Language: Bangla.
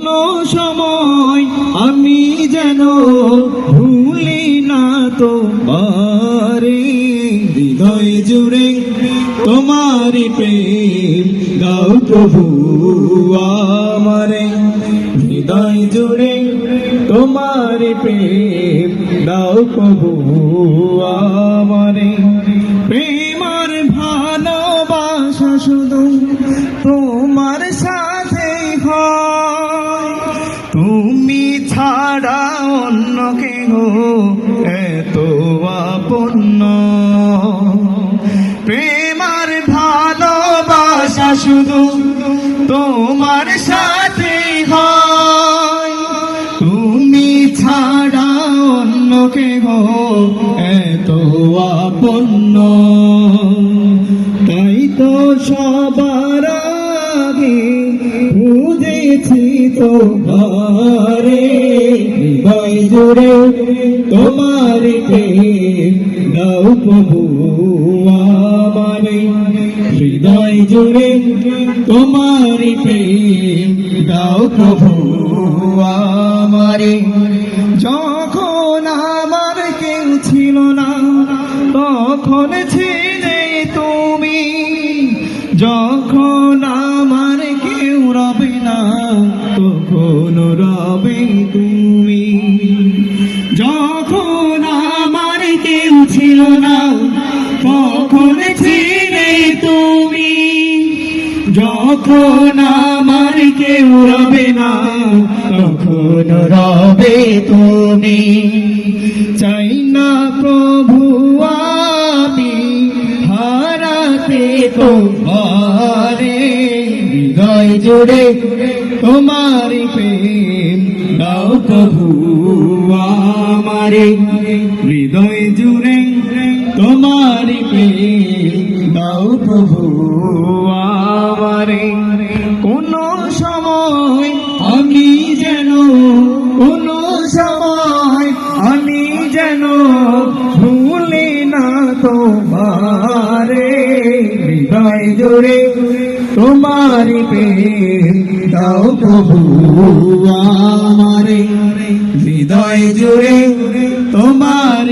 কোনো সময় আমি যেন ভুলি না তোমারে। হৃদয় জুড়ে তোমারি প্রেম দাও প্রভু আমারে। হৃদয় জুড়ে তোমারি প্রেম দাও প্রভু আমারে। প্রেমার ভালোবাসা শুধু তোমার সাথে হয়, তুমি ছাড়া অন্য কেহ এত আপন নয়। প্রেমার ভালোবাসা শুধু তোমার সাথে হয়, তুমি ছাড়া অন্য কেহ এত আপন নয়। তাই তো সবার আগে বুঝেছি তোমারে। হৃদয় জুড়ে তোমার প্রেম দাও প্রভু আমারে। হৃদয় জুড়ে তোমার প্রেম দাও প্রভু আমারে। যখন আমার কেউ ছিল না তখন ছিলে তুমি, যখন আমার কেউ রবে না তখন রবে তুমি। যখন আমার কেউ ছিল না তখন ছিলে তুমি, যখন আমার কেউ রবে না তখন রবে তুমি। চাই না প্রভু আমি হারাতে তোমারে। হৃদয় জুড়ে তোমার প্রেম দাও প্রভু আমারে। হৃদয় জুড়ে তোমার প্রেম দাও প্রভু আমারে। কোন সময় আমি যেন, কোন সময় আমি যেন ভুলি না তোমারে। হৃদয় জুড়ে তোমার প্রেম দাও প্রভু আমারে। হৃদয় জুড়ে তোমার